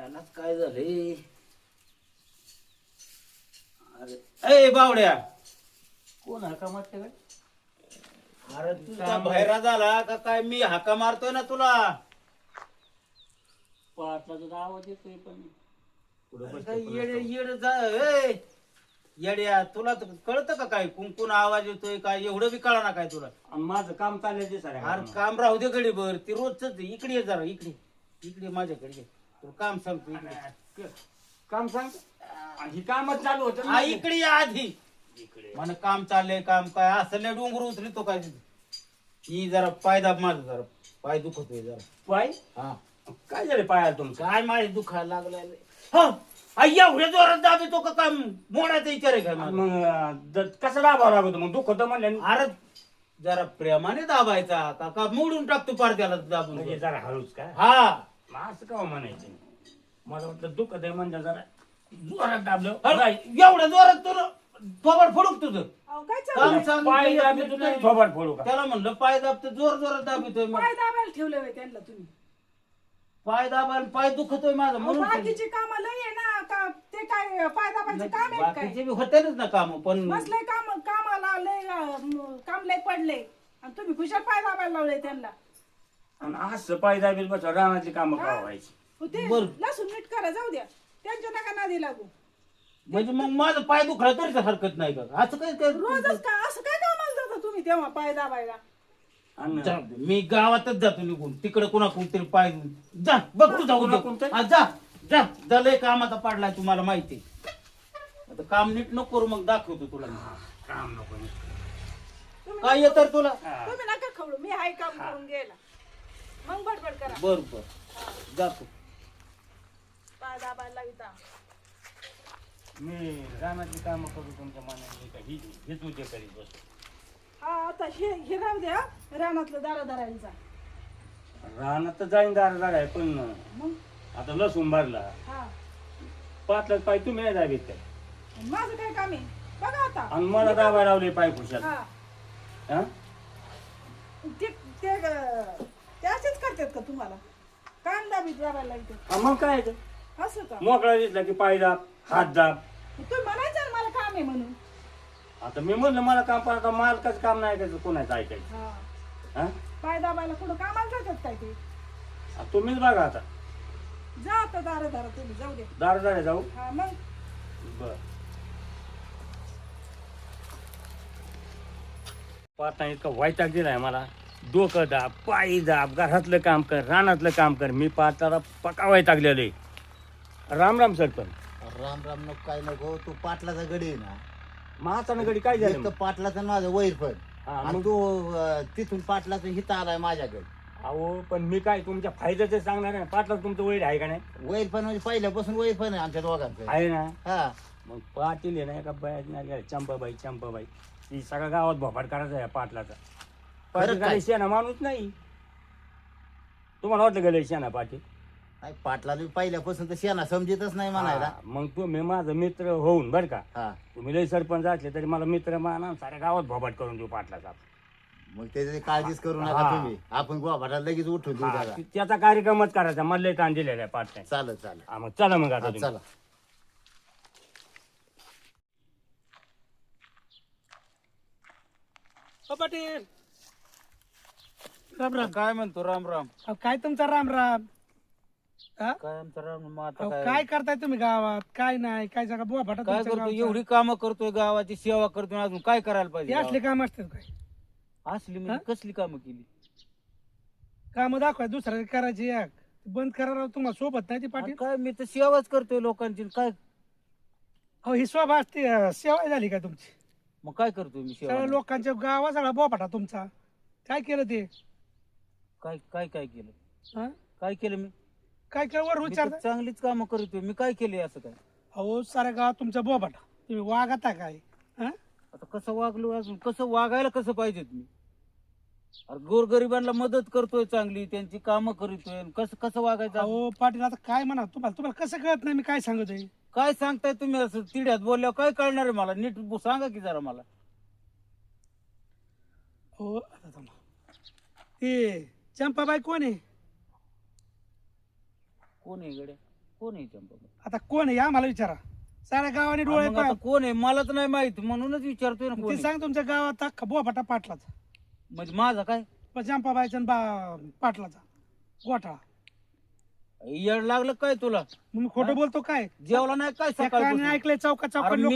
यालाच काय झाले? अरे ए बावड्या, कोण हाका मारते काय? अरे तुझा बाहेरा झाला का काय? मी हाका मारतोय ना तुला. पाटलाचा आवाज येतोय पण अरे काय येड्या, तुला कळतं का काय? कुंकून आवाज येतोय काय? एवढं बी कळा ना काय तुला? आणि माझं काम चाललंय ते सारे अरे काम राहू दे गडीभर, ती रोजच इकडे ये जरा, इकडे इकडे माझ्याकडे ये. तुला काम सांगतो इकडे. काम सांग. ही कामच चालू होत हा इकडे या आधी. इकडे मन काम चाललंय, काम काय असं नाही डोंगर उचलतो काय? ही जरा पाय दाब माझा, जरा पाय दुखतोय जरा. पाय हा काय झालं पायाला तुमचं? काय माझे दुखायला लागलाय. हा एवढ्या जोरात दाबतो का काय? मोडायचा विचार आहे काय मला? मग कसं दाबावं लागतो मग दुखत म्हणलं अरे जरा प्रेमाने दाबायचा का का मोडून टाकतो पार त्याला दाबून. म्हणजे जरा हळूच काय? हा मग असं का म्हणायचं? मला वाटलं दुखत आहे म्हणजे जरा जोरात दाबलं. अरे, एवढ्या जोरात तुला थोबड फोडूक तुझं अहो, काय काम चाललंय? सांग. पाय दाबतो नाही थोबाड फोडू का? त्याला म्हणलं पाय दाबतो, जोर जोरात दाबितोय. मग पाय दाबायला ठेवले होय त्यांना तुम्ही. पाय दाबायला पाय दुखतोय माझा अहो, म्हणून. बाकीची कामं लय आहे ना, का ते काय पाय दाबायचं काम आहे काय? बाकीचे बी होतेच ना काम, पण बसलंय कामाला लय काम लय पडले आणि तुम्ही खुशाल पाय दाबायला लावले त्यांना. आणि असं पाय दाबील बस रानातली कामं का व्हायची? हो, ते बरं. लसूण मीठ करा, जाऊ द्या, त्यांच्या नका नादी लागू. म्हणजे मग माझं पाय दुखला तरीच हरकत नाही का? असं काय काय? रोजच का असं काय कामाला जाता तुम्ही तेव्हा पाय दाबायला? आणि जाऊ दे, मी गावातच जातो निघून, तिकडे कोणा कोणतरी पाय जा बघ तू जाऊ कोणा नको. कोणतरी? हा, जा जा झालंय कामाचा पाडलाय तुम्हाला माहिती आहे. आता काम नीट नको करू, मग दाखवतो तुला मी. काम नको तुम्ही काय येत तुला? तुम्ही नका खवळू, मी हाय काम करून गेला मग बडबड करा. बर बर जातो. पाय दाबायला लाविता. मी रानातली कामं करू तुमच्या मनाने का हेच उद्या करीत बसतो. हा आता हे राहू द्या, रानातलं दारा धरायचा. रानात तर जाईन दार आहे पण मग आता लसूण भरला हा, पातळच पाय तुम्ही नाही दाबीत काय? माझं काय काम आहे बघा आता. आणि मला दाबा लावले पाय खुशाल. हा, हा? ते ते ते असेच करतात का तुम्हाला? कान दाबीत दाबायला लागते हा, मग काय ते? असं का? मोकळा दिसला की पाय दाब हात दाब. तुम्ही म्हणायचं ना मला काम आहे म्हणून. आता मी म्हणलं मला काम पण आता मालकाचं काम नाही ऐकायचं कोणाचं ऐकायचं. हा, हा? पाय दाबायला कुठं कामाला जातात काय ते? आता तुम्हीच बघा आता जा आता दारा धरा तुम्ही, जाऊ दे. दार जाऊ. हा मग बर पाहता इतका वैताग दिलाय मला. डोकं दाब पायी दाब घरातलं काम कर रानातलं काम कर. मी पाहताला पका वैतागलेले. राम राम सरपंच. राम राम नको काय नको, तू पाटलाचा गडी आहे ना. महाचानं घडी काय एक झालं तर मग? पाटलाचं माझं वैर पण हा, आणि मग? तू तिथून पाटलाचं हित आलाय माझ्याकडे. अहो पण मी काय तुमच्या फायद्याचं सांगणार आहे. पाटला तुमचं वैर आहे का नाही? वैर पण म्हणजे पहिल्यापासून वैर पण आहे आमच्या दोघांचं. आहे ना. हा मग पाटील आहे ना एका बाया चंपाबाई ती सगळ्या गावात भोपाट करायचा आहे पाटलाचा. खरं पाटील काय? काय शेणा माणूस नाही. तुम्हाला वाटलं गेलं शेणा पाटील? नाही, पाटलाला पहिल्यापासून तर शेणा समजतच नाही म्हणायला. हा, मग तुम्ही माझं मित्र होऊन बरं का, हा तुम्ही लय सरपंच असले तरी मला मित्र माना साऱ्या गावात भोबाट करून देऊ पाटलाचा. मग त्याची काळजीच करू नका हा. तुम्ही. आपण गोभाटाला लगेच उठून देऊ हा, त्याला. त्याचा कार्यक्रमच करायचा. मला लय ताण दिलेला आहे पाटला. चालेल चालेल. हा, मग चला मग आता हा, तुम्ही. चला. पाटील राम राम. काय म्हणतो? राम राम. अहो, काय तुमचा राम राम? हा? काय आमचं राम मग आता अहो, काय? काय करताय तुम्ही गावात? काय नाही, काय जागा बुवा फाटा काय तुमच्या करतो? गावचा? एवढी कामं करतोय, गावाची सेवा करतोय, अजून काय करायला हे पाहिजे? असले काम असतात काय? गावात? असली म्हणजे कसली कामं केली? काम दाखवाय दुसऱ्या करायची एक बंद करा तुम्हाला सोबत नाही ती अरे पाटील. काय, मी तर सेवाच करतोय लोकांची. काय अहो ही शोभा असते सेवा झाली का तुमची? मग काय करतोय मी सगळ्या सेवा? लोकांच्या गावा सगळा बुवा फाटा तुमचा. काय केलं ते? काय काय काय केलं? हा? काय केलं मी? काय केलं वर मी तर विचारता? चांगलीच कामं करतोय. मी काय केले असं काय? अहो साऱ्या गावात तुमचा बुवा फाटा, तुम्ही वागता काय? हा? आता कसं वागलो, अजून कसं वागायला कसं पाहिजेत मी? अरे गोरगरिबांना मदत करतोय चांगली, त्यांची कामं करतोय. कसं कसं वागायचं? अहो पाटील आता काय म्हणा तुम्हाला, तुम्हाला कसं कळत नाही मी काय सांगतोय? काय सांगताय तुम्ही? असं तिड्यात बोलल्यावर काय कळणार आहे मला? नीट सांगा की जरा मला. हो आता थांबा. ते चंपाबाई कोण आहे? कोण आहे गड्या? कोण आहे चंपाबाई? आता कोण आहे आम्हाला विचारा. साऱ्या गावाने डोळे मग आता कोण आहे मलाच नाही माहित म्हणूनच विचारतोय ना कोण ते आहे. सांग तुमच्या गावात अख्खा बोभाटा पाटलाचा, म्हणजे माझा काय चंपाबाईचा पाटलाचा गोठाळा. येड लागलं काय तुला? मग मी खोटं बोलतो काय? जेवला नाही काय त्या कानाने सकाळी? ऐकलंय चौका चौका मी लोक.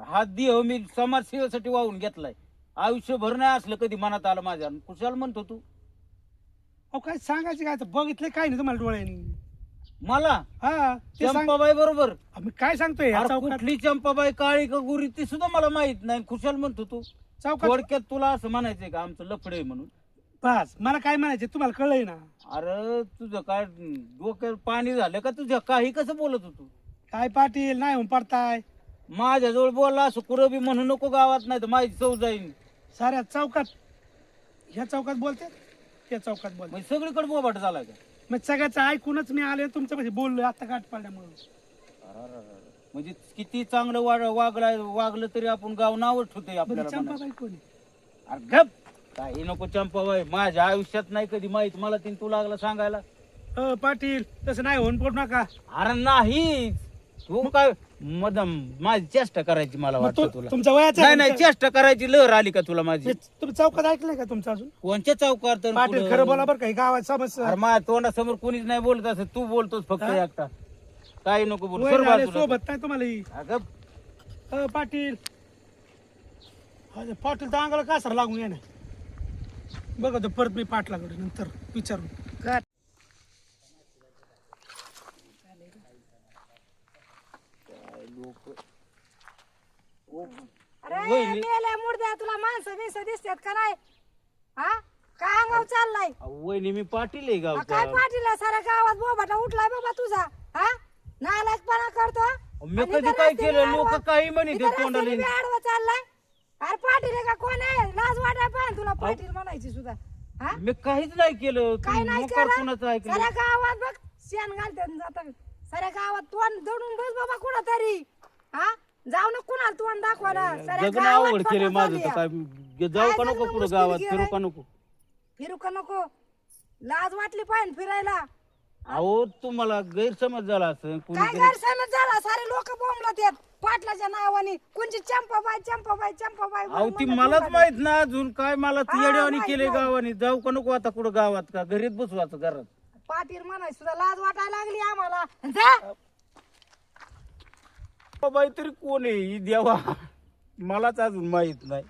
ह्या देह मी समाजसेवेसाठी वाहून घेतलाय. आयुष्यभर नाही असलं कधी मनात आलं माझ्या. कुशाल म्हणतो तू अहो काय सांगायचं काय? आता बघितलंय काय नाही तुम्हाला डोळ्यांनी. मला हा ते सांग. चंपाबाई बरोबर? मी काय सांगतोय ह्या अरे चौकात कुठली चंपाबाई काळी का गोरी ती सुद्धा मला माहित नाही. खुशाल म्हणतो तू. चौकात थोडक्यात तुला असं म्हणायचंय का आमचं लफडे म्हणून? बस मला काय म्हणायचं तुम्हाला कळलंय ना. अरे तुझं काय डोक्यात पाणी झालं का तुझ्या? काही कसं बोलत होतो? काय पाटील नाही होऊन पडताय माझ्याजवळ बोलला असं कुठं बी म्हणू नको गावात, नाही तर माझी चव जाईन. साऱ्या चौकात. ह्या चौकात बोलते त्या चौकात बोलते. म्हणजे सगळीकडे बोबाट झालाय का? मग सगळ्याचं ऐकूनच मी आले तुमच्या पाशी बोललोय आता गाठ पाडल्यामुळे. म्हणजे किती चांगलं वागलं तरी आपण गाव नावच ठेवतोय आपल्याला म्हणायचं. चंपाबाई कोणी? अरे गप काही नको चंपाबाई. माझ्या आयुष्यात नाही कधी माहित मला तीन तू लागला सांगायला. पाटील तसं नाही होऊन पडू नका. अरे नाही तू काय माझी चेष्टा करायची मला वाटतं तुला. तुमच्या वयाचं नाही नाही चेष्टा करायची लहर आली का तुला माझी? तुम्ही चौकात ऐकलंय का तुमचं अजून? कोणत्या चौकात तर पाटील पुढं? खरं बोला बरं काही गावात समस्या. अरे माझ्या तोंडासमोर कोणीच नाही बोलत असं. तू बोलतोस फक्त हा? एकटा. काही नको बोल. वय सर झाले, बाजूला. सोबत नाही तुम्हाला ही. अगं पाटील पाटील तर अंगाला कासर लागून येणार. बघा तो परत मी पाटलाकडे नंतर विचारून. अरे वहिनी. मेल्या मुर्द्या तुला माणसं बिनसं दिसतात का नाही? हा काय अंगाव चाललाय? वहिनी मी पाटील आहे हा, गावचा. काय पाटील साऱ्या गावात बोबाटा उठलाय बाबा तुझा. हा नालायकपणा करतो. मी आणि कधी इथं काय रस्त्याने केलं? लोक आडवा- काही म्हणते इथं तोंडाला. रस्त्याने बी आडवा चाललाय. अरे पाटील आहे का कोण आहे? लाज वाटाय पाहिजे तुला पाटील म्हणायची सुद्धा. हा मी काहीच नाही केलं. काय तू नाही मोकार केलं? कुणाचं ऐकलं? साऱ्या गावात बघ शेण घालते जातात. साऱ्या गावात तोंड दडून बस बाबा कुठं तरी. हा जाऊ ना कुणाला तोंड दाखवायला. साऱ्या जगणं गावात आवड केले फटा माझं झाली तर आहे. काय जाऊ का काय नको जगणं पुढे मुश्किल गावात? गेलंय? फिरू का नको? फिरू का नको? लाज वाटली पाहिजे फिरायला. अहो तुम्हाला गैरसमज झाला असं काय कुणीतरी. गैरसमज झाला? सारे लोक बोंबलत आहेत पाटलाच्या नावाने. कोणची चंपाबाई चंपाबाई चंपाबाई अहो ती म्हणत मलाच बोंबलत. माहित ना अजून काय. मला ती हा, येड्यावानी माहित केले नाही. गावानी. जाऊ का नको आता कुठं गावात? का घरीच बसवायचं घरात? पाटील म्हणाय सुद्धा लाज वाटायला लागली आम्हाला. जा. बाई तरी कोण आहे ही देवा? मलाच अजून माहित नाही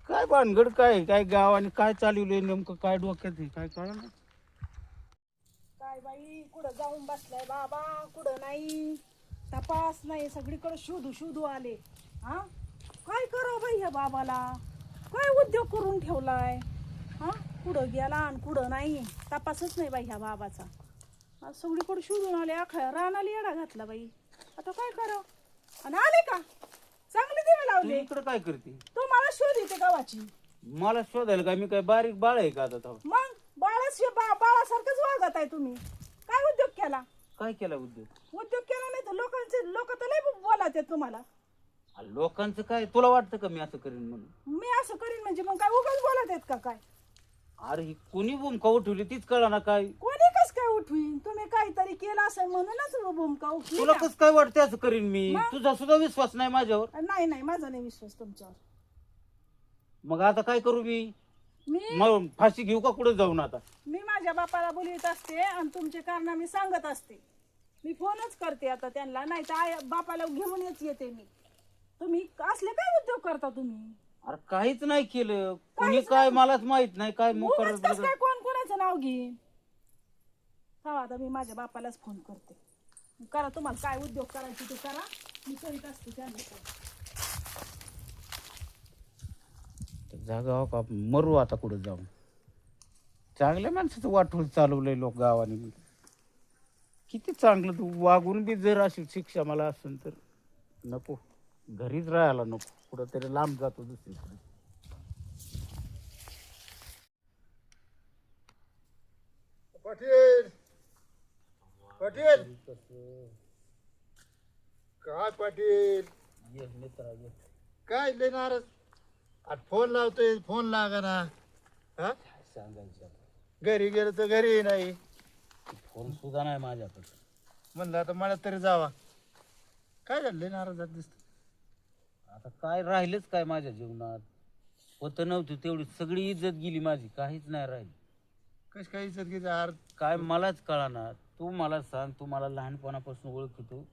काय भानगड काय काय गावाने काय चालवलंय नेमकं काय डोक्यात आहे, काय कळलं? काय बाई कुठं जाऊन बसलाय बाबा? कुठं नाही तपास नाही. सगळीकडे शोधू शोधू आले. हा काय करावं बाई ह्या बाबाला? काय उद्योग करून ठेवलाय? हा कुठं गेला आणि कुठं नाही तपासच नाही बाई ह्या बाबाचा. आज सगळीकडे शोधून आले. अख्या रानाला येडा घातला बाई. आता काय करावं? आणि आले का? चांगले दिवे तू लावले. इकडं काय करते? तो मला शोध येते गावाची. मला शोधायला काय? मी काय बारीक बाळ आहे का आता तेव्हा? मग बाळासारखंच वागत आहे तुम्ही. काय उद्योग केला? काय केला उद्योग? उद्योग केला नाही तर लोक तर लय बोलत आहेत तुम्हाला. आ, लोकांचं काय तुला वाटतं का मी असं करीन म्हणून? मी असं करीन म्हणजे मग काय उगाच बोलत आहेत का काय? अरे ही कोणी भूमिका उठवली तीच कळा ना काय? कोणी कस काय उठवीन? तुम्ही काहीतरी केलं असेल म्हणूनच भूमिका उठली तुला ना. कसं काय वाटतं असं करीन मी? मग? तुझा सुद्धा विश्वास नाही माझ्यावर. नाही नाही माझा नाही विश्वास तुमच्यावर. मग आता काय करू मी? मी मग फाशी घेऊ का कुठे जाऊन आता? मी माझ्या बापाला बोलवीत असते आणि तुमचे कारण मी सांगत असते. मी फोनच करते आता त्यांना. नाही तर बापाला घेऊनच येते मी. तुम्ही असले काय उद्योग करता तुम्ही? अरे काहीच नाही केलं. कुणी काय मलाच माहित नाही काय मोकर. उगाच कसं काय कोण कोणाचं नाव घेईन? हा आता मी माझ्या बापालाच फोन करते. करा तुम्हाला काय उद्योग करायचे ते करा. मी करीत असते त्यांना. जागा हो का मरू आता कुठं जाऊन. चांगल्या माणसाचं वाटून चालवलंय लोक गावाने. किती चांगलं तू वागून बी जर अशी शिक्षा मला असेल तर नको. घरीच राहायला नको. कुठं तरी लांब जातो दुसरीकडे. पाटील पाटील काय पाटील ये मित्रा ये. काय लय नाराज? आज फोन लावतोय फोन लागा ना. हा सांगायचं आता. घरी गेलं तर घरी नाही. फोन सुद्धा नाही माझ्याकडे. म्हणलं आता मला तरी जावा. काय झालं लय नाराज दिसत. आता काय राहिलंच काय माझ्या जीवनात? होतं नव्हतं तेवढी सगळी इज्जत गेली माझी, काहीच नाही राहिली. कशी काय इज्जत घ्यायची यार. काय मलाच कळणार. तू मला सांग, तू मला लहानपणापासून ओळखतो,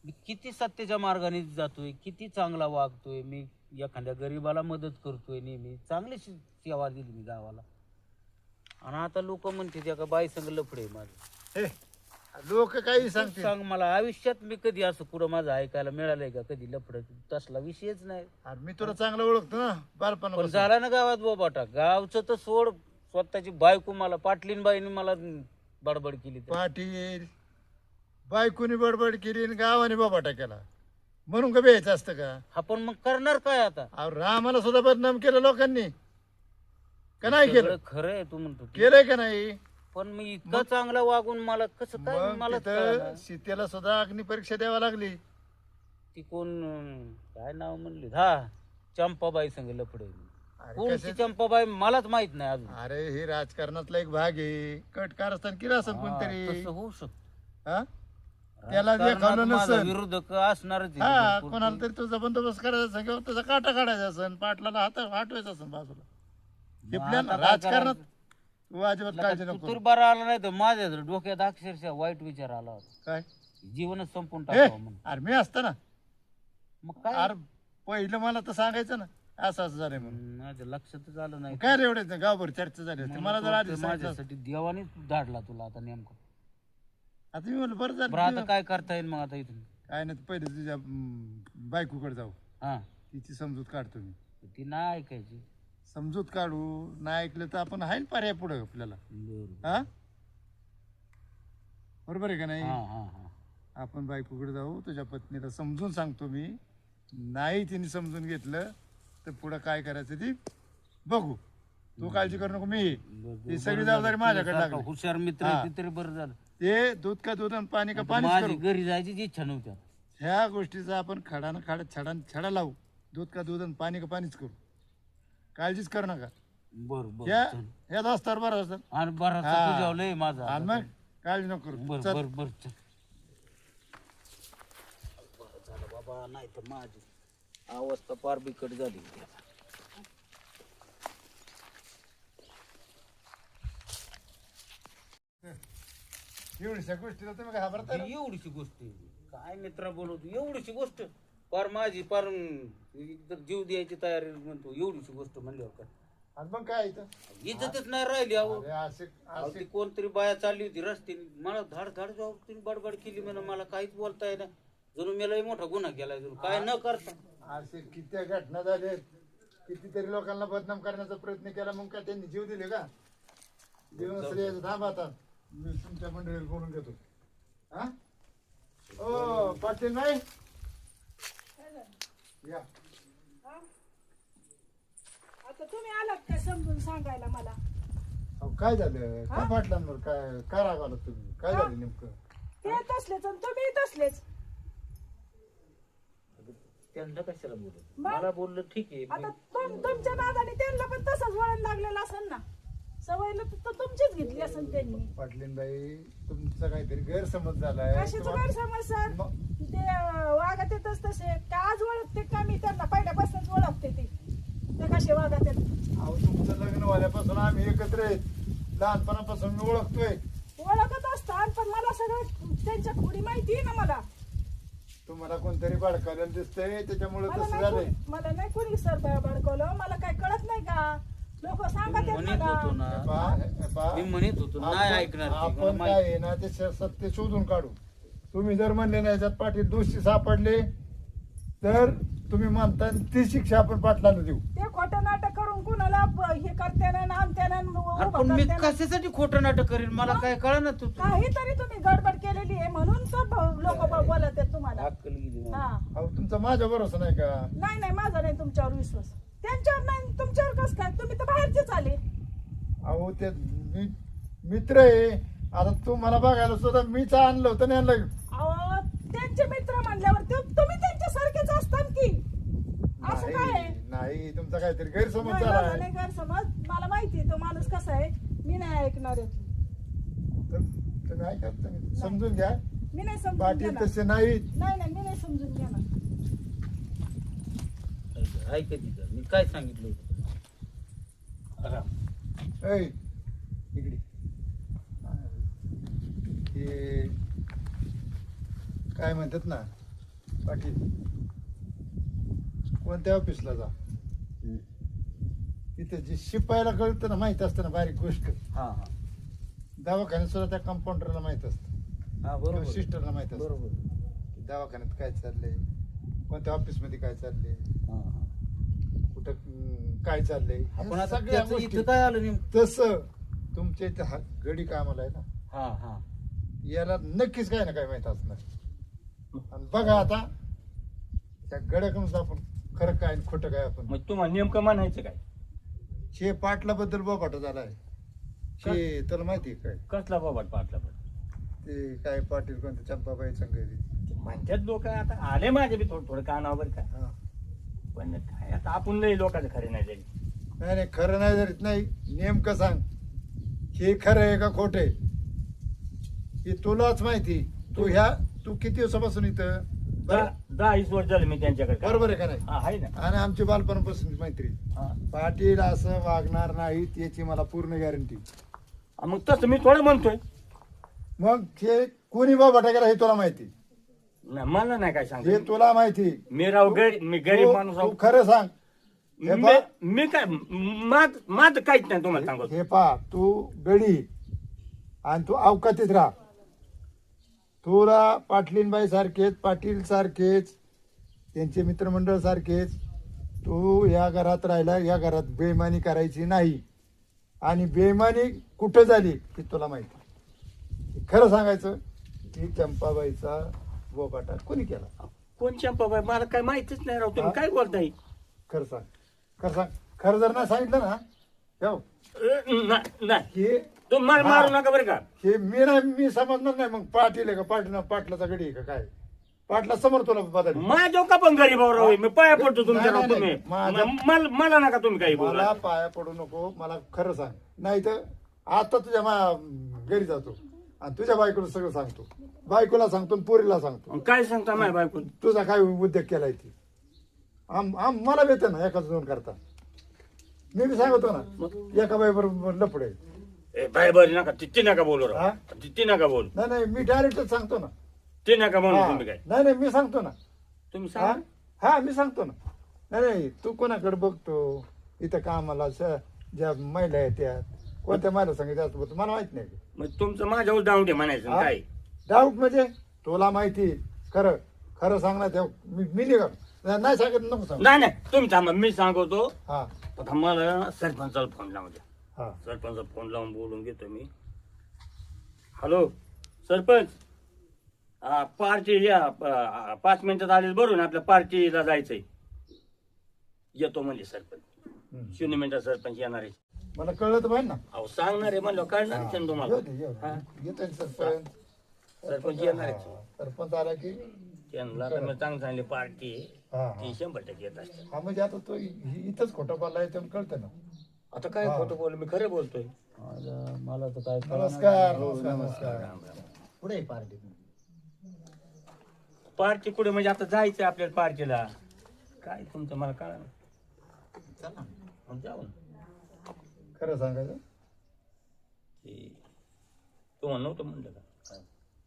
मी किती सत्याच्या मार्गाने जातोय, किती चांगला वागतोय, मी एखाद्या गरीबाला मदत करतोय, नेहमी चांगली सेवा दिली मी गावाला. आणि आता लोक म्हणते त्या का बाई संग लफडे माझं. हे लोक काही सांगते. सांग मला, आयुष्यात मी कधी असं पुढं माझं ऐकायला मिळालंय का कधी लफड? तसला विषयच नाही. अरे मी तुला चांगलं ओळखतो ना पण बालपणापासून. झाला ना गावात बोबाटा. गावचं तर सोड, स्वतःची बायको मला पाटलीन बाईने मला बडबड केली तर. पाटील बायकोनी बडबड केली आणि गावाने बाबाटा केला म्हणून का बेच असतं का? आपण मग करणार काय आता? अहो रामाला सुद्धा बदनाम केलं लोकांनी का नाही केलं? सगळं खरं आहे तू म्हणतो ते. केलंय का नाही? पण मी इतका चांगला वागून मला कसं काय? मग मला तिथं सीतेला सुद्धा अग्निपरीक्षा द्यावा लागली. ती कोण काय नाव म्हणली, हा चंपाबाई संग लफडे. अरे कोणची कशाचं? चंपाबाई मलाच माहित नाही अजून. अरे हे राजकारणातला एक भाग आहे. कट कारस्थान केलं असेल हा, कोणतरी. तसं होऊ शकतं. हा? त्याला राजकारणात देखावलं माझा नसेल. विरोधक असणारच आहे. हा भरपूर. कोणाला तरी तुझा बंदोबस्त करायचा असेल किंवा तुझा काटा काढायचा असेल, पाटलाला हटवायचा असेल बाजूला. हे मग प्लॅन आता काय राजकारणात करायचं? तू अजिबात काळजी तू नको. तरी बरा आला नाही तर माझ्या डोक्यात अक्षरशः वाईट विचार आला होता. काय जीवनच संपून हे टाकावं म्हणून. अरे मी असतं ना. मग काय अरे पहिलं मला तर सांगायचं ना असं असं झालंय म्हणून. माझ्या लक्षातच आलं नाही. काय रे एवढे गावभर चर्चा झाली असते. मला जर आधी सांगितलं असतं. माझ्यासाठी देवानेच धाडला तुला आता नेमकं. आता मी म्हणलं बरं बरं आता झालं. काय करता येईल मग आता इथून? काय नाही पहिले तुझ्या बायकोकडे जाऊ. हा, तिची समजूत काढतो मी. ती नाही ऐकायची. समजूत काढू. नाही ऐकलं तर आपण आहे पर्याय पुढे आपल्याला. बरं. हा बरोबर आहे का नाही? हा हा हा. आपण बायकोकडे जाऊ. तुझ्या पत्नीला समजून सांगतो मी. नाही तिने समजून घेतलं तर पुढं काय करायचं ती बघू. तू काळजी करू नको. मी ही सगळी जबाबदारी माझ्याकडे लागली. हुशार मित्र हा. आहे ते तरी बरं झालं. ते दूध का दूध आणि पाणी का पाणी माझी करू. घरी जायची इच्छा नव्हती आता. ह्या गोष्टीचा आपण खडानं खाड छडा लावू. दूध का दूध आणि पाणी का पाणीच करू. काळजीच करू नका. बरं ह्या बरं. ह्या दोस्तावर बरं असतं. आणि बरं हा. तुझ्यावर लय माझा. आणि मग काळजी नको करू. बरं चल. बरं बरं चल. बरं झालं बाबा, नाही तर माझी अवस्था फार बिकट झाली. एवढ्याशा गोष्टीला तुम्ही घाबरता ना? एवढीशी गोष्ट आहे. काय मित्रा बोलवतो एवढीशी गोष्ट? फार माझी फार एकदम जीव द्यायची तयारी म्हणतो. एवढीशी गोष्ट म्हणल्यावर काय आणि मग काय इथं? इज्जतच नाही राहिली. अहो अरे असे अहो, असे ती कोणतरी बाया चालली होती रस्त्याने, मला धाड धाड जाऊ तिने बडबड केली म्हणून मला काहीच बोलता येईना. जणू मी लय मोठा गुन्हा केलाय जणू काय न करता. असे किती घटना झाल्यात. कितीतरी लोकांना बदनाम करण्याचा प्रयत्न केला. मग काय त्यांनी जीव दिले का? जीवन स्त्रियाचं थांब आता. मी तुमच्या मंडळीला बोलून घेतो. हा ओ पाटील नाही या. आता तुम्ही आलात काय समजून सांगायला मला? अहो, काय झालं? काय पाटलांवर काय काय राग आला तुम्ही? काय झालं नेमकं? ते तसलेच आणि तुम्ही तसलेच. त्यांना कशाला बोलत? मग? मला बोललं ठीक आहे. आता तुमच्या नादाने त्यांना पण तसंच वळण लागलेलं असेल ना. सवयला तर तुमचीच घेतली असेल त्यांनी. पाटलीनबाई तुमचा काहीतरी गैरसमज झालाय. कशाचं गैरसमज सर? ते वागत येतच तसे. का आज ओळखते का मी त्यांना? पहिल्यापासूनच ओळखते ते कसे वागत आहेत. अहो तुमचं लग्न झाल्यापासून आम्ही एकत्र आहेत. लहानपणापासून मी ओळखतोय. ओळखत असतात पण मला सगळं त्यांच्या खोडी माहिती आहे ना. मला तुम्हाला कोणतरी भडकावलेलं दिसतंय त्याच्यामुळे तसं झालंय. मला नाही कोणी सर भडकवलं. मला काय कळत नाही का? लोक सांगत आहेत म्हणत होतो मला. ना, मी म्हणत होतो नाही ऐकणार ती. मला आपण माहिती. काय आहे ना ते सत्य शोधून काढू. तुम्ही जर म्हणले नाही याच्यात पाटील दोषी सापडले तर तुम्ही म्हणता ती शिक्षा आपण पाटलाला देऊ. ते खोटं नाटक करून कुणाला हे करते ना आणते ना अरे पण मी कशासाठी खोटं नाटक करीन? मला काय कळ ना तू. काहीतरी तुम्ही गडबड केलेली आहे म्हणून तर लोक बोलत आहेत तुम्हाला. अक्कल गेली मला. हा. अहो तुमचा माझ्या भरोसा नाही का? नाही नाही माझा नाही तुमच्यावर विश्वास. त्यांच्यावर नाही तुमच्यावर कसं काय? तुम्ही तर बाहेरचेच आले. अहो ते मित्र आहे. आता तुम्हाला बघायला सुद्धा मीच आणलं होतं नाही आणलं. अहो त्यांचे मित्र म्हणल्यावर तुम्ही त्यांच्यासारखेच असतात की. असं काय आहे? नाही तुमचा काहीतरी गैरसमज नाही, झाला माझा आहे. नाही गैरसमज. मला माहिती आहे तो माणूस कसा आहे. मी नाही ऐकणार आहे. तर तुम्ही ऐका तुम्ही समजून घ्या. मी नाही समजून पाटील घेणार. तसे नाहीत. नाही मी नाही समजून घेणार. ऐक तिथं मी काय सांगितलं होतं राम. ऐ, इकडे हे काय म्हणतात ना पाटील, कोणत्या ऑफिसला जा तिथे जे शिपायला कळतं ना, माहित असतं ना बारीक गोष्ट, हा हा दवाखान्यात सुद्धा त्या कंपाऊंडरला माहित असतं, हा बरोबर सिस्टरला माहित असतं बरोबर की दवाखान्यात काय चाललंय, कोणत्या ऑफिसमध्ये काय चाललंय, हा हा कुठं काय चाललंय, आपण आता सगळ्या त्याचं गोष्टी. इथं काय आलं नेमकं तसं तुमच्या इथे गडी कामाला आहे ना, हा हा याला नक्कीच काय ना काय माहित असणार. आणि बघा आता त्या गड्याकडून आपण खरं काय आणि खोटं काय आपण मग तुम्हाला नेमकं म्हणायचं काय? शे पाटला बद्दल बोपाटा झालाय. शे तुला माहिती आहे काय कसला बाबा पाटला पण ते काय पाटील कोणते चंपाबाई संघरी, म्हणतात लोक आता आले माझे बी थोडं थोडं कानावर काय, पण काय आता आपण नाही लोकांचं खरे नाही जाईल. नाही नाही खरं नाही जरीत नाही, नेमकं सांग हे खरं आहे का खोट आहे हे तुलाच माहिती. तू किती दिवसापासून इथं बरं? 10-20 वर्ष झाले मी त्यांच्याकडे. बरोबर आहे का नाही? हा, आहे ना. आणि आमची बालपणापासून मैत्री. हा. पाटील असं वागणार नाहीत याची मला पूर्ण गॅरंटी. मग तसं मी थोडं म्हणतोय. मग हे कोणी बाबा गेला हे तुला माहिती, नाही, मला नाही काय हे सांग. तुला माहिती. मी राव मी गरीब माणूस तू आहो. खरं सांग. हे पहा, मी काय माझं काहीच नाही तुम्हाला सांगतो. हे पहा तू गडी आणि तू अवकातीत राहा. तुला पाटलीनबाई सारखेच, पाटील सारखेच, त्यांचे मित्रमंडळ सारखेच तू या घरात राहिला, या घरात बेईमानी करायची नाही. आणि बेईमानी कुठं झाली हे तुला माहिती. खरं सांगायचं की चंपाबाईचा बोबाटा कोणी केला? कोण चंपाबाई मला काय माहितीच नाही राव. तुम्ही काय बोलताय? खरं सांग, खरं सांग. खरं जर नाही सांगितलं ना ठेव, नाही हे तुम्ही मला मारू नका बरं का. हे मी समजणार नाही. मग पाटील आहे का पाटलाचा गडी आहे का काय? पाटला समोर तुला बदल. माझ्या का पण गरीबावर राव मी पाया पडतो तुमच्या राव. नाही, तुम्ही नाही, माझ्या- मला नका तुम्ही काही मला बोला. पाया पडू नको. मला खरं सांग, नाही तर आता तुझ्या घरी जातो आणि तुझ्या बायकोला सगळं सांगतो. बायकोला सांगतो आणि पोरीला सांगतो काय सांगता माझ्या बायको? तुझा काय उद्योग केलाय ती. मला भेटत ना एकाच दोन करता. मी बी सांगतो ना एका बाई बरोबर लपडे. बाय बरी नका ती नका बोलू हा? राव. ती नका बोलू. नाही नाही मी डायरेक्टच सांगतो ना. ते नका म्हणू हा. तुम्ही काय. नाही नाही मी सांगतो ना. तुम्ही हा सांगा. हा मी सांगतो ना. नाही नाही तू कोणाकडे बघतो इथं कामाला ज्या महिला आहेत त्या कोणत्या महिला सांगितलं असतं मला माहित नाही. मग तुमचं माझ्यावर डाऊन दे म्हणायचं हा? काय. डाऊट म्हणजे तुला माहिती खरं खरं सांगणार तेव्हा मी निघा. नाही सांगत नको सांग. नाही तुम्ही थांबा मी सांगतो. हा आता मला सरपंचाला फोन लावून द्या. हा सरपंचाला फोन लावून बोलून घेतो मी. हॅलो सरपंच, पार्टी या 5 मिनिटात आले बरोबर. आपल्या पार्टीला जायचंय. येतो म्हणजे सरपंच 0 मिनिटात सरपंच येणार आहे. मला कळलं तर पाहिजे ना. अहो सांगणार आहे म्हणलं कळणार आहे ना तुम्हाला. हा? येतो सरपंच. सरपंच येणार आहे. सरपंच आला की त्यांना आता मी चांगली चांगली पार्टी हा हा. ती 100% येत असते. हा म्हणजे आता तो इथंच खोटं बोललाय तर कळतं ना. आता काय खोटं बोल मी खरं बोलतोय. मला तर काय कळलं नमस्कार नमस्कार नमस्कार. राम राम. पुढे आहे पार्टी. पार्टी कुठे म्हणजे आता जायचंय आपल्याला पार्टीला. काय तुमचं मला कळा चला ना. जाऊ ना. खरं सांगायचं ते तुम्हाला नव्हतं म्हणलं का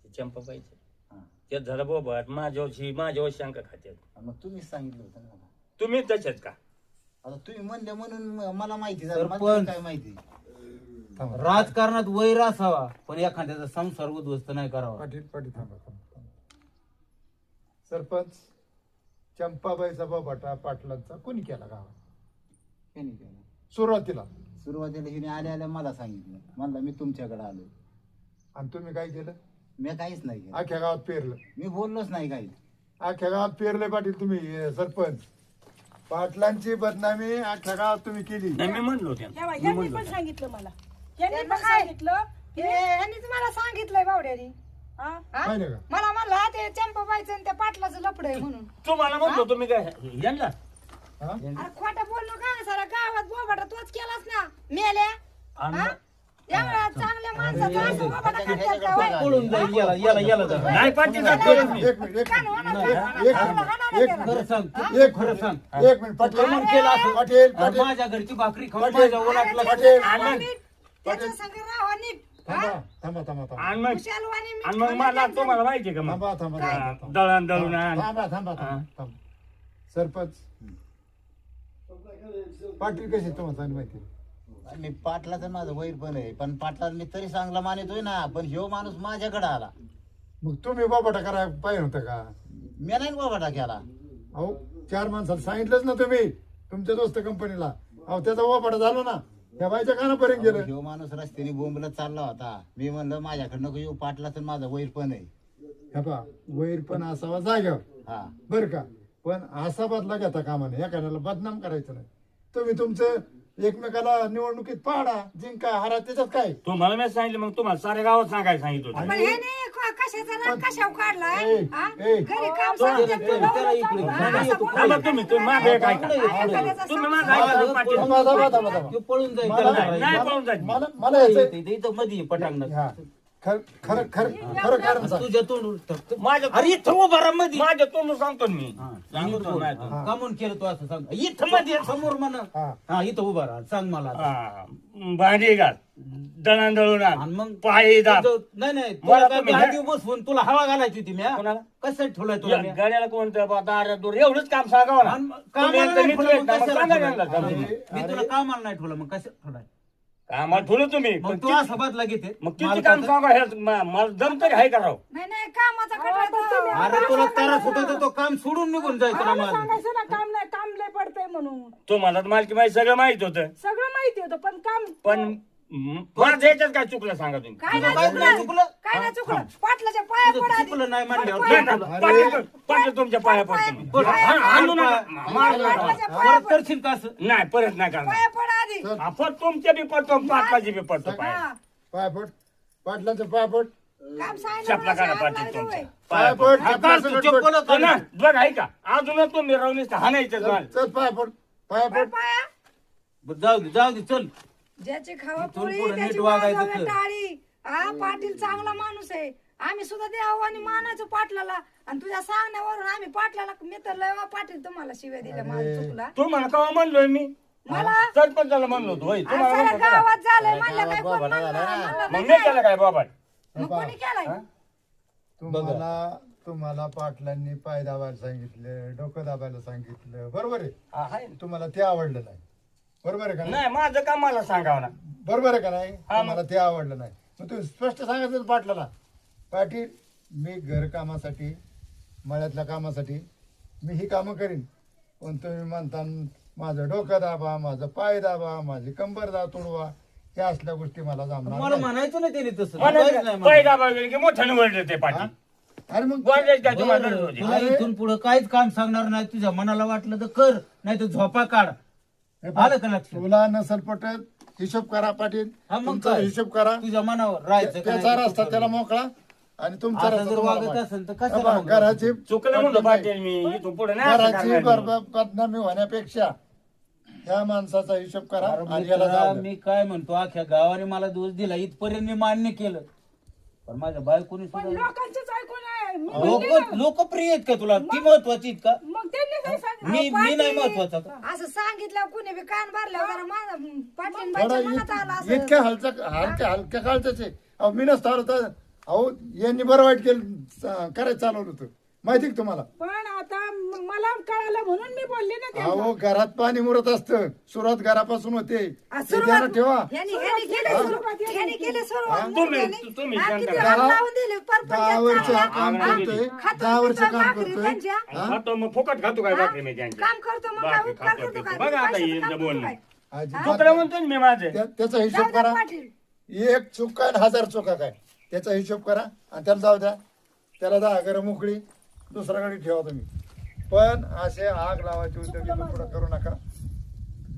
ते चंपाबाईचं. हा. त्यात झालं बाबा माझ्यावर शंका खात्यात. मग तुम्हीच सांगितलं होतं ना. तुम्ही तसेच का? आता तुम्ही म्हणले म्हणून मला माहिती झालं. मला सरपंच. काय माहिती. राजकारणात वैर असावा पण एखाद्याचा संसार उद्ध्वस्त नाही करावा. पाटील पाटील थांबा थांबा. सरपंच चंपाबाईचा बाबाटा पाटलांचा कोणी केला गावात त्यांनी केलं. सुरुवातीला? सुरुवातीला हिने आल्या मला सांगितलं. म्हणलं मी तुमच्याकडे आलो. आणि तुम्ही काय केलं? मी काहीच नाही केलं. अख्ख्या गावात पेरलं. मी बोललोच नाही काही. अख्ख्या गावात पेरलंय पाटील तुम्ही. सरपंच पाटलांची बदनामी अख्ख्या गावात तुम्ही केली. नाही मी म्हणलो त्यांना. तेव्हा यांनी पण सांगितलं मला. यांनी पण सांगितलं की यांनीच मला सांगितलंय बावड्यानी. हा? पाहिलं का? मला म्हणला ते चंपाबाईचं आणि त्या पाटलाचं लपड आहे म्हणून. तुम्हाला म्हणतो तुम्ही काय यांना हा? अरे खोटं बोललो का सारा गावात बोबाटा तोच केलास ना मेल्या. आणि हा? एवढ्या चांगल्या माणसाचा असं बाबा करतात का होय? पळून जाईल याला जरा. नाही पाटील साहेब करेन मी. एक मिनिट कान होणार एक त्याला. मिनिट खरं सांग एक खरं सांग एक मिनिट पाटील कमन केलं असं पाटील पाटील माझ्या घरची भाकरी खाऊन पाटील. माझ्या ओलाटला पाटील. त्याच्या संग राहा नीट. थांबा थांबा थांबा आणि मग खुशालवाणी मीठ आणि मग मला तुम्हाला माहिती आहे का मग थांबा थांबा हा, थांबा दळण दळून आण. थांबा थांबा थांबा सरपंच पाटील कशी तुम्हाला चांगली माहिती मी पाटलाचं माझं वैर पण आहे, पण पाटला मी तरी चांगला मानितोय ना, पण ह्यो माणूस माझ्याकडे आला. मग तुम्ही बाबाटा करायला पाहिजे होतं का? मी नाही बाबा केला. अहो 4 माणसाला सांगितलंच ना तुम्ही तुमच्या दोस्त कंपनीला. अहो त्याचा वापाटा झाला ना, त्या बाईच्या कानापर्यंत गेलं. ह्यो माणूस रस्त्याने बोंबलत चालला होता. मी म्हणलं माझ्याकडनं नको येऊ, पाटलाचं माझं वैर पण आहे. हे पहा वैर पण असावा जाग्यावर हा बर का, पण असा बदला घेता कामा नये. एखाद्याला बदनाम करायचं नाही. तुम्ही तुमचं एकमेकाला निवडणुकीत पाडा, जिंका हारा, त्याच्यात काय? तुम्हाला मी सांगितलं मग तुम्हाला साऱ्या गावात सांगायला सांगितलं होतं. पण हे नाही कशाचा राग कशावर काढलाय ए, हा? ए. घरी काम त्याला सांगतात इकडे थांबा तुम्ही माझं एक ऐका. तुम्ही माझं ऐका पाटील. थांबा, थांबा, थांबा, थांबा. तो पळून जाईल मला- त्याला नाही काय? पळून जायचं. मला यायचं इथं मध्ये पटांगण हा खरं कारण सांग. तुझ्या तोंड माझ्या अरे इथं उभा राहा मध्ये माझ्या तोंड सांगतो ना मी सांगतो नाही तो. कामून केलं तू असं सांग इथं मध्ये समोर म्हणा हा. हा इथं उभा राहा सांग मला आता. हा, भांडी घाल दळण दळून आण. आणि मग पायी दाब. नाही नाही मला तुला काय तुम्ही- गाडी बसवून तुला हवा घालायची होती मी हा? कोणाला? कशासाठी ठेवलाय तुला मी? गाड्याला कोणतं दारा दूर एवढंच काम सांगावं ना. आणि तुम्ही कामाला एकदा नाही नीट ठेवलं, येत मग नाही, मग कशाला सांगा ठेवलं? त्यांना अरे, जमलं. मी तुला कामाला नाही ठेवलं मग कसं ठेवलाय कामाला ठेवलं तुम्ही मग पण तू असा बदला घेते मग किती काम सांगा हे मला दम तरी आहे का राव. नाही कामाचा कटाळा अरे तुला त्रास होता तर तो काम सोडून निघून जायचं ना मला सांगायचं ना काम नाही, काम लय पडतंय म्हणून. तुम्हाला तर मालकी माहिती सगळं माहित होतं सगळं माहिती होतं पण काम पण माझं याच्यात काय चुकलं सांगा तुम्ही. काय तुझं नाही काय चुकलं काय नाही चुकलं पाटलाच्या पाया तुझं पड आधी. चुकलं नाही म्हणल्यावर नाही, नाही, पाटील तुमच्या पाया पडतो मी. बरं, आणू नका. मारू नका. पाटलाच्या पाया परत करशील का असं नाही परत नाही करणार पाया पड आधी. आपण तुमच्या बी पडतो पाटलाची बी पडतो पाया हा. पायपट पाटलांचं पायपट काम चपला काढा पाटील सांगितलं तुमच्या पायपट हा, काढ तू, चप्पल काढ. बघ आहे का अजूनच तुम्ही राहून हाणायचं माल. चल पायपट पायपट पाया बरं, जाऊ दे चल ज्याची खावा इथून पोळी पुढं त्याची नीट वागायचं वाजवाव्या कर. टाळी. हा पाटील चांगला माणूस आहे. आम्ही सुद्धा द्यावं आणि मानायचो पाटलाला. आणि तुझ्या सांगण्यावरून आम्ही पाटलाला मी तर लय वा पाटील तुम्हाला शिव्या दिल्या माझा चुकला तुम्हाला केव्हा म्हणलोय मी मला सरपंचाला म्हणलो होतो होय. तुम्हाला साऱ्या म्हणलो होतो का? गावात झालंय म्हणलं काय कोण गावात म्हणलं? झालंय ना. म्हणलं मग नाही मी केलं काय बाबा मग कोणी केलंय तुम्हाला पाटलांनी पाय दाबायला सांगितलं, डोकं दाबायला सांगितलं, बरोबर आहे. हा, आहे ना. तुम्हाला ते आवडलं नाही, बरोबर आहे का नाही? नाही माझं काम मला सांगावं ना. बरोबर आहे का नाही? हा, मग. तुम्हाला ते आवडलं नाही, मग तुम्ही स्पष्ट सांगायचं पाटलाला, पाटील मी घरकामासाठी मळ्यातल्या कामासाठी मी ही कामं करीन, पण तुम्ही म्हणता माझं डोकं दाबा, माझं पाय दाबा, माझी कंबर तुडवा, हे असल्या गोष्टी मला जमणार मला नाही. म्हणायचं नाही त्याने तसं म्हणायचं काहीच नाही काय? पाय म्हणायचं. दाबा गेले की मोठ्याने वळले ते पाटील. अरे मग बोलायचं काय तुम्हाला बरं, गरज होती? तुला इथून पुढे काहीच काम सांगणार नाही. तुझ्या मनाला वाटलं तर कर, नाही तर झोपा काढ. हे पहा, आलं का लक्षात? तुला नसल पटत हिशोब करा पाटील, हा, मग तुमचा काय? हिशोब करा. तुझ्या मनावर राहायचं का त्याचा नाही? रस्ता त्याला मोकळा आणि तुमचा आता रस्ता जर तुम्हाला वागत मोकळा. असेल तर हे कशाला पहा, मग? घराची चुकलं म्हणतो पाटील मी इथून पुढे नाही असं घराची करणार मी. बदनामी होण्यापेक्षा ह्या माणसाचा हिशोब करा अरे आणि याला मित्रा, जाऊ द्या. मी काय म्हणतो अख्ख्या गावाने मला दोष दिला इथपर्यंत मी मान्य केलं, पण माझ्या बायकोनी पण सुद्धा लोकांचंच ऐकून आहे. मी म्हणले लोक ना. लोकप्रिय आहेत का तुला? ती महत्वाची आहेत का? मग त्यांनी काय सांगितलं? मी नाही महत्वाचा का? असं सांगितलं कुणी बी कान भरल्यावर जरा माझा पाटील थोडा बाईच्या मनात आला असं इतक्या हलक्या काळच्याचे अहो मी नसतो आलो तर अहो यांनी बरं वाईट केलं करायचं चालवलं होतं, माहिती का तुम्हाला? पण आता मला कळालं म्हणून मी बोलले ना त्यांना. अहो घरात पाणी मुरत असतं, सुरुवात घरापासून होते, आ, ते ध्यानात ठेवा. ह्यांनी केली सुरुवात. ह्यांनी केली सुरुवात. तुम्ही हा, शांत किती राहा. हात लावून दिले. परपंच 10 वर्ष चांगला. काम हा, करतोय, खातो 10 वर्ष पितो काम भाकरी करतोय. त्यांच्या. खातो मग फुकट खातो काय बाकी मी त्यांच्या. काम करतो मग काय बाकी उपकार खातो करतो पितो. काय? बघा आता पैशाचं येईल काम ते करतो बोलणं. काय? अजिबात चुकलं म्हणतो ना मी माझे. त्याचा हिशोब जाऊ द्या करा, पाटील. एक चूक काय आणि 1000 चुका काय, त्याचा हिशोब करा आणि त्याला जाऊ द्या. त्याला 10 घरं मोकळी दुसऱ्याकडे ठेवा तुम्ही, पण असे आग लावायचे उद्योग इथून पुढे करू नका.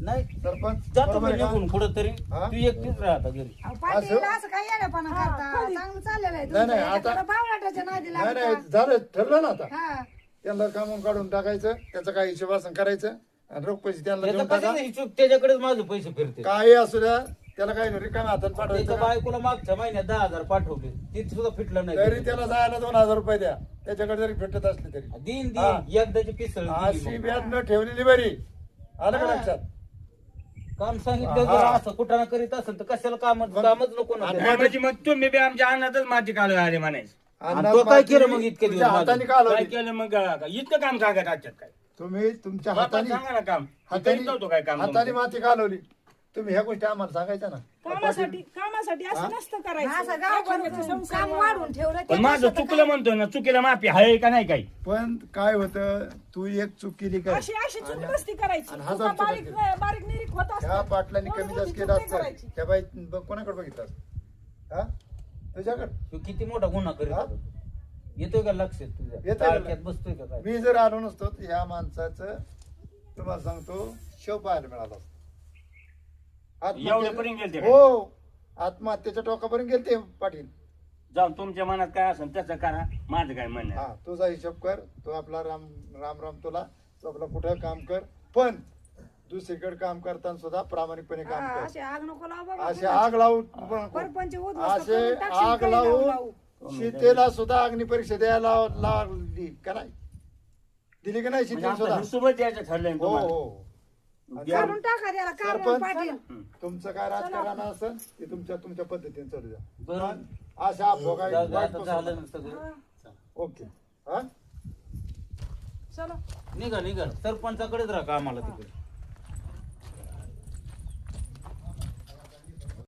नाही सरपंच जातो बरोबर मी आहे का? निघून पुढं तरी हा? तू एकटीच राहता घरी. अहो, पाटील असं काय येण्यापणा करता? चांगलं चाललेलं आहे तुमचं. नाही, आता- एखादं बावळाटाच्या नादी नाही लागता. नाही झालं, ठरलं ना आता. हा. त्यांना कामून काढून टाकायचं, त्याचं काय हिशोबासन करायचं आणि रोख पैसे त्यांना त्याचा देऊन टाका. कशाचा हिशोब? त्याच्याकडेच माझे पैसे फिरते. काही असू द्या, त्याला काय रिकाम्या हाताने त्याच्या पाठवायचं का? बायकोला मागच्या महिन्यात 10,000 पाठवले ते सुद्धा फिटलं तरी नाही. त्याला जायला 2,000 रुपये द्या, त्याच्याकडे जरी भेटत असले तरी. दिन हा. दिन एकदाची पिसळ अशी व्याज न ठेवलेली बरी. आलं का लक्षात? काम सांगितलं जर असं कुठं करीत असेल तर कशाला कामच नको ना. काय म्हणजे मग तुम्ही बी आमच्या अन्नातच माती काढून आले म्हणायचं. आणि तो काय केलं मग इतके दिवस तुमच्या हाताने का काय लावली? केलं मग इतकं काम सांगत आजच्यात काय तुम्ही तुमच्या बापाला हाताने सांगा ना काम हाताने करीत नव्हतो काय काम हाताने माती घालवली. तुम्ही ह्या गोष्टी आम्हाला सांगायच्या ना. कामासाठी असं नसतं करायचं. असं गावभर काम वाढून ठेवलं पण माझं चुकलं म्हणतो ना, चुकीला माफी आहे का नाही काही. पण काय होतं, तू एक चूक केली काय, अशी चूक नसती करायची. आणि चुका हजार चुका बारीक केल्या. बारीक निरीक होत ह्या असतात. पाटलांनी मोठी कमी मोठी जास्त चूक केलं नाही असतं. करायची. त्या बाई कोणाकडे बघितलं हा तुझ्याकडे तो किती मोठा गुन्हा करीत हा? होता. येतोय का लक्षात तुझ्या येतोय का? टाळक्यात बसतोय का काय. मी जर आलो नसतो तर ह्या माणसाचं तुम्हाला सांगतो शव पाहायला मिळाला असता. एवढ्यापर्यंत गेलते काय? हो, आत्महत्येच्या टोकापर्यंत गेलते पाटील. जाऊन तुमच्या मनात काय असेल त्याचं करा, माझं काय म्हणणं आहे. हा, तुझा हिशोब कर. तो आपला राम राम राम तुला. तू आपला कुठं काम कर, पण दुसरीकडे काम करताना सुद्धा प्रामाणिकपणे काम कर. असे आग नको लावू बाबा. असे आग लावू परपंच उद्ध्वस्त असे करून टाकशील आग काही लावू शीतेला सुद्धा अग्निपरीक्षा द्यायला लावली का नाही? दिली का नाही म्हणजे शीतेला आपलं सुद्धा? हिशोबच द्यायचं ठरलंय हो तुम्हाला. हो. काढून टाका त्याला कारण सरपंच पाटील. तुमचं काय राजकारण असेल ते तुमच्या पद्धतीने चालू द्या. बरं. पण अशा भोगाई जाऊ दे, वाईट आता पसरू झालं नका. ना सगळं. ओके हा चला निघा सरपंचाकडेच राहा कामाला तिकडे.